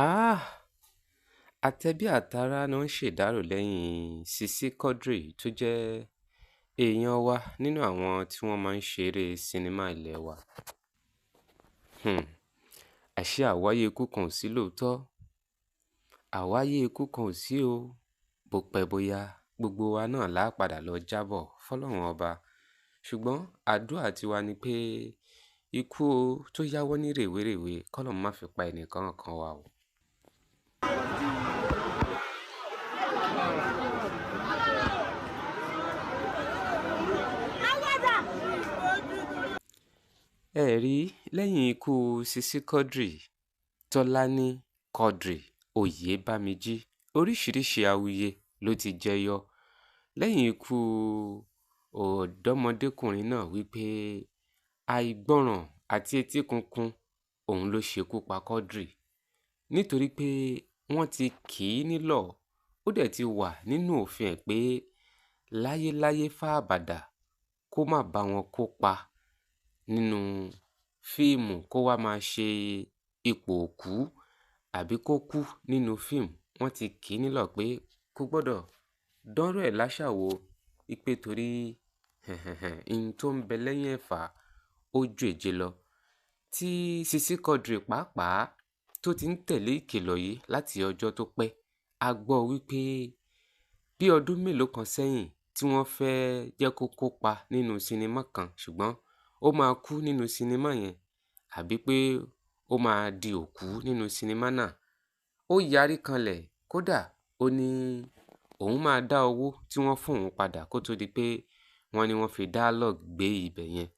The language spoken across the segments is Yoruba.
Ah, àtẹ̀bí àtará ni wọ́n ṣèdárò lẹ́yìn Sisi Quadri tó jẹ́ èèyàn wa nínú àwọn tí wọ́n máa ń ṣeré sinimá ilẹ̀ wa. Àṣé àwáyé ikú kan ò sí lóòótọ́. Àwáyé ikú kan ò sí o. Bó pẹ́ bóyá gbogbo wa náà lá padà lọ jábọ̀ fọ́lọ́run ọba. Ṣùgbọ́n àdúrà tiwa ni pé ikú o tó yáwọ́ ní rèwerèwe k'Ọlọ́run má fi pa ẹnìkan kan wa o. Ẹ rí lẹ́yìn ikú Sisi Quadri, Tọ́lání Quadri Oyèbámijí, oríṣiríṣi awuyẹ ló ti jẹyọ lẹ́yìn ikú ọ̀dọ́mọdékùnrin náà wípé àìgbọràn àti etí kunkun òun ló ṣekú pa Quadri nítorí pé wọ́n ti kì í nílọ̀, ó dẹ̀ ti wà nínú òfin ẹ̀ pé láyéláyé fáàbàdà kó má bá wọn kópa nínú fíìmù kó wá máa ṣe ipò òkú àbí kó kú nínú fíìmù. Wọ́n ti kì í nílọ̀ pé kó gbọ́dọ̀ dánrú ẹ̀ láṣàwò ipe torí ihun tó ń bẹ lẹ́yìn ẹ̀fà ó ju èje lọ. Tí Sisi Quadri pàápàá tó ti ń tẹ̀lé ìkìlọ̀ yìí láti ọjọ́ tó pẹ́, a gbọ́ wípé bí ọdún mélòó kan sẹ́yìn tí wọ́n fẹ́ jẹ́ kó kópa nínú sinimá kan ṣùgbọ́n ó máa kú nínú sinimá yẹn àbí pé ó máa di òkú nínú sinimá náà. Ó yarí kanlẹ̀ kódà ó ní òun máa dá owó tí wọ́n fún òun padà kó tó di pé wọ́n ní wọ́n fi dialogue gbé ibẹ̀ yẹn.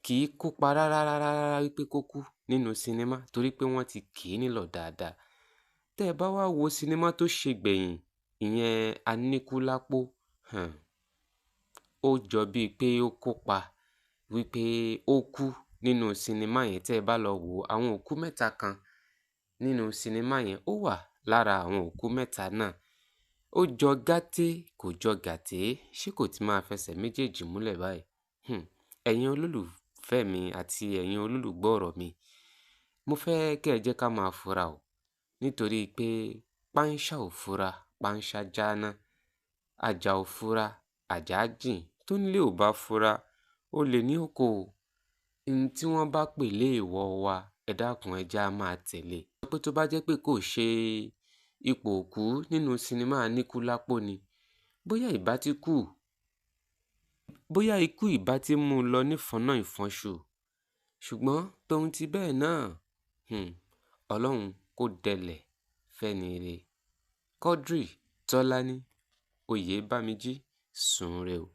Kì í kópa rárá wípé kó kú nínú sinimá torí pé wọ́n ti kì í nílọ̀ dáadáa. Tẹ́ ẹ bá wá wo sinimá tó ṣe gbẹ̀yìn, ìyẹn Anikulapo, ó jọ bíi pé ó kópa wípé ó kú nínú sinimá yẹn. Tẹ́ ẹ bá lọ wo àwọn òkú mẹ́ta kan nínú sinimá yẹn, ó wà lára àwọn òkú mẹ́ta náà. Ó jọ gàté kò jọ gàté, ṣé kò ti máa fẹsẹ̀ méjèèjì múlẹ̀ báyìí? Ẹ̀yin olólùfẹ́ mi àti ẹ̀yin olólùgbọ́ ọ̀rọ̀ mi, mo fẹ́ kẹ́ ẹ jẹ́ ká máa fura o nítorí pé páńṣá ò fura, páńṣá jáná, àjà ò fura, àjà jìn, tó nílé ò bá fura, olè ní oko o. Ihun tí wọ́n bá pè léèwọ̀ wa, ẹ dákun ẹ jẹ́ á máa tẹ̀lé. Pé tó bá jẹ́ pé kò ṣe ipò òkú nínú sinimá Anikulapo ni, bóyá ìbá ti kú, bóyá ikú ìbá ti mú un lọ nífọ̀nà ìfọ̀nṣù. Ṣùgbọ́n tóun ti bẹ́ẹ̀ náà, Ọlọ́run kó dẹlẹ̀ fẹ́ni ire. Quadri Tọ́lání Oyèbámijí, sùn re o.